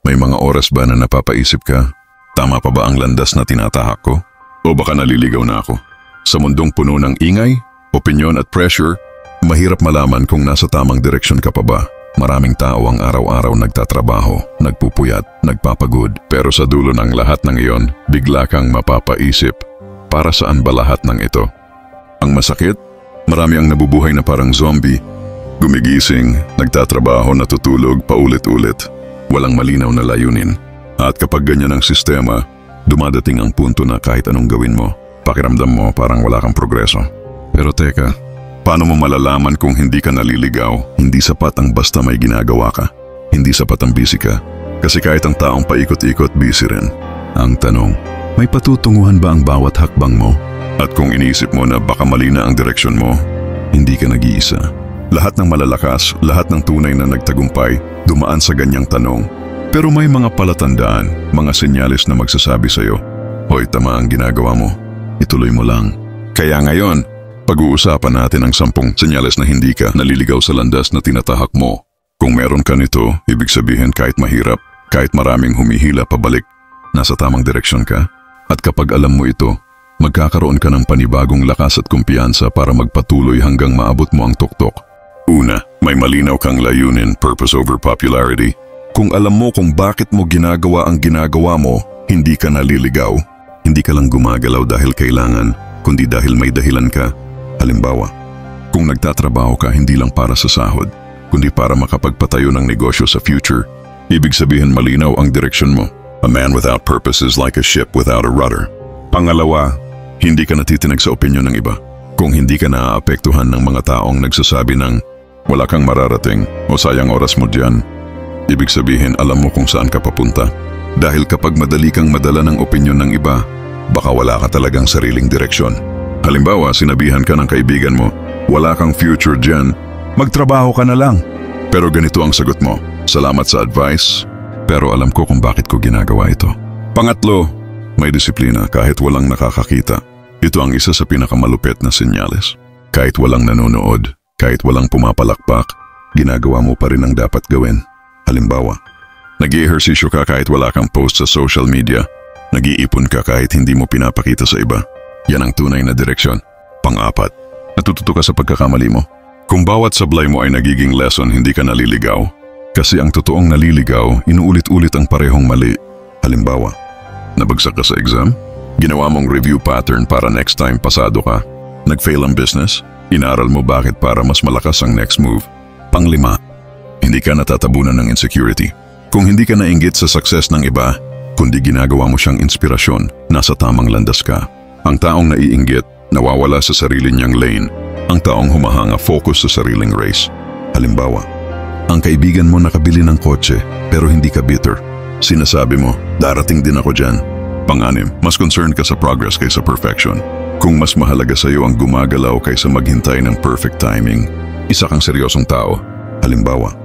May mga oras ba na napapaisip ka? Tama pa ba ang landas na tinatahak ko? O baka naliligaw na ako? Sa mundong puno ng ingay, opinyon at pressure, mahirap malaman kung nasa tamang direksyon ka pa ba. Maraming tao ang araw-araw nagtatrabaho, nagpupuyat, nagpapagod. Pero sa dulo ng lahat ng iyon, bigla kang mapapaisip, para saan ba lahat ng ito? Ang masakit, marami ang nabubuhay na parang zombie. Gumigising, nagtatrabaho, natutulog, paulit-ulit. Walang malinaw na layunin. At kapag ganyan ang sistema, dumadating ang punto na kahit anong gawin mo, pakiramdam mo parang wala kang progreso. Pero teka, paano mo malalaman kung hindi ka naliligaw? Hindi sapat ang basta may ginagawa ka. Hindi sapat ang busy ka. Kasi kahit ang taong paikot-ikot, busy rin. Ang tanong, may patutunguhan ba ang bawat hakbang mo? At kung iniisip mo na baka mali na ang direksyon mo, hindi ka nag-iisa. Lahat ng malalakas, lahat ng tunay na nagtagumpay, dumaan sa ganyang tanong. Pero may mga palatandaan, mga senyales na magsasabi sa'yo, hoy, tama ang ginagawa mo. Ituloy mo lang. Kaya ngayon, pag-uusapan natin ang 10 senyales na hindi ka naliligaw sa landas na tinatahak mo. Kung meron ka nito, ibig sabihin kahit mahirap, kahit maraming humihila pabalik, nasa tamang direksyon ka. At kapag alam mo ito, magkakaroon ka ng panibagong lakas at kumpiyansa para magpatuloy hanggang maabot mo ang tuktok. Una, may malinaw kang layunin, purpose over popularity. Kung alam mo kung bakit mo ginagawa ang ginagawa mo, hindi ka naliligaw. Hindi ka lang gumagalaw dahil kailangan, kundi dahil may dahilan ka. Halimbawa, kung nagtatrabaho ka hindi lang para sa sahod, kundi para makapagpatayo ng negosyo sa future, ibig sabihin malinaw ang direksyon mo. A man without purpose is like a ship without a rudder. Pangalawa, hindi ka natitinig sa opinyon ng iba. Kung hindi ka naaapektuhan ng mga taong nagsasabi ng wala kang mararating o sayang oras mo diyan, ibig sabihin alam mo kung saan ka papunta. Dahil kapag madali kang madala ng opinyon ng iba, baka wala ka talagang sariling direksyon. Halimbawa, sinabihan ka ng kaibigan mo, wala kang future dyan, magtrabaho ka na lang. Pero ganito ang sagot mo, salamat sa advice, pero alam ko kung bakit ko ginagawa ito. Pangatlo, may disiplina kahit walang nakakakita. Ito ang isa sa pinakamalupit na senyales. Kahit walang nanonood, kahit walang pumapalakpak, ginagawa mo pa rin ang dapat gawin. Halimbawa, nag-i-ehersisyo ka kahit wala kang post sa social media, nag-iipon ka kahit hindi mo pinapakita sa iba. Yan ang tunay na direksyon. Pang-apat, natututo ka sa pagkakamali mo. Kung bawat sablay mo ay nagiging lesson, hindi ka naliligaw. Kasi ang totoong naliligaw, inuulit-ulit ang parehong mali. Halimbawa, nabagsak ka sa exam? Ginawa mong review pattern para next time pasado ka. Nag-fail ang business? Inaral mo bakit para mas malakas ang next move. Pang-5, hindi ka natatabunan ng insecurity. Kung hindi ka nainggit sa success ng iba, kundi ginagawa mo siyang inspirasyon, nasa tamang landas ka. Ang taong naiinggit, nawawala sa sarili niyang lane. Ang taong humahanga, focus sa sariling race. Halimbawa, ang kaibigan mo nakabili ng kotse pero hindi ka bitter. Sinasabi mo, darating din ako dyan. Pang-6, mas concerned ka sa progress kaysa perfection. Kung mas mahalaga sa iyo ang gumagalaw kaysa maghintay ng perfect timing, isa kang seryosong tao. Halimbawa,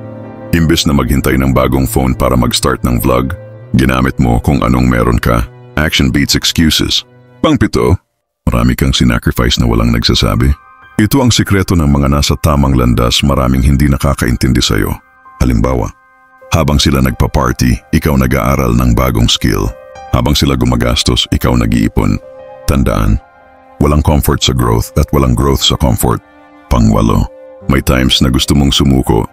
imbes na maghintay ng bagong phone para mag-start ng vlog, ginamit mo kung anong meron ka. Action beats excuses. Pang-7, marami kang sinacrifice na walang nagsasabi. Ito ang sikreto ng mga nasa tamang landas, maraming hindi nakakaintindi sa iyo. Halimbawa, habang sila nagpa-party, ikaw nag-aaral ng bagong skill. Habang sila gumagastos, ikaw nag-iipon. Tandaan, walang comfort sa growth at walang growth sa comfort. Pang-8, may times na gusto mong sumuko,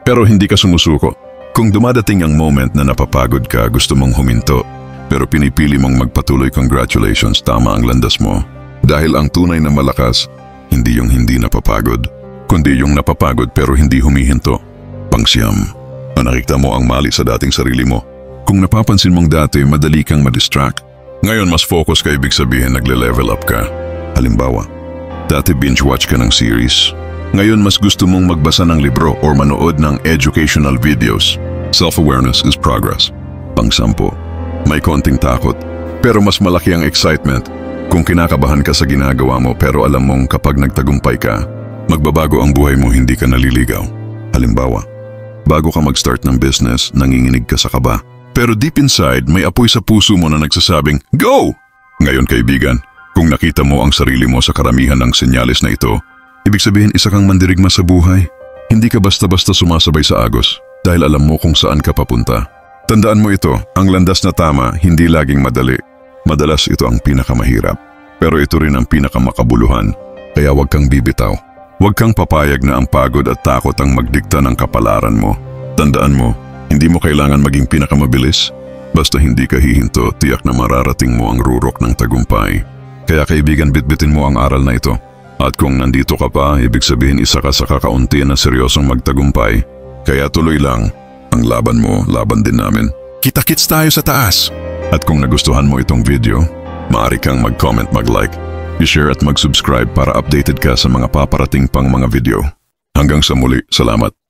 pero hindi ka sumusuko. Kung dumadating ang moment na napapagod ka, gusto mong huminto, pero pinipili mong magpatuloy, congratulations, tama ang landas mo. Dahil ang tunay na malakas, hindi yung hindi napapagod, kundi yung napapagod pero hindi humihinto. Pang-9, nakikita mo ang mali sa dating sarili mo. Kung napapansin mong dati madali kang madistract, ngayon mas focus ka, ibig sabihin nagle-level up ka. Halimbawa, dati binge-watch ka ng series, ngayon mas gusto mong magbasa ng libro or manood ng educational videos. Self-awareness is progress. Pang-10, may konting takot, pero mas malaki ang excitement. Kung kinakabahan ka sa ginagawa mo pero alam mong kapag nagtagumpay ka, magbabago ang buhay mo, hindi ka naliligaw. Halimbawa, bago ka mag-start ng business, nanginginig ka sa kaba. Pero deep inside, may apoy sa puso mo na nagsasabing, go! Ngayon kaibigan, kung nakita mo ang sarili mo sa karamihan ng senyales na ito, ibig sabihin isa kang mandirigma sa buhay. Hindi ka basta-basta sumasabay sa agos dahil alam mo kung saan ka papunta. Tandaan mo ito, ang landas na tama hindi laging madali. Madalas ito ang pinakamahirap. Pero ito rin ang pinakamakabuluhan. Kaya huwag kang bibitaw. Huwag kang papayag na ang pagod at takot ang magdikta ng kapalaran mo. Tandaan mo, hindi mo kailangan maging pinakamabilis. Basta hindi ka hihinto, tiyak na mararating mo ang rurok ng tagumpay. Kaya kaibigan, bitbitin mo ang aral na ito. At kung nandito ka pa, ibig sabihin isa ka sa kakaunti na seryosong magtagumpay. Kaya tuloy lang. Ang laban mo, laban din namin. Kita-kits tayo sa taas! At kung nagustuhan mo itong video, maaari kang mag-comment, mag-like, i-share at mag-subscribe para updated ka sa mga paparating pang mga video. Hanggang sa muli, salamat!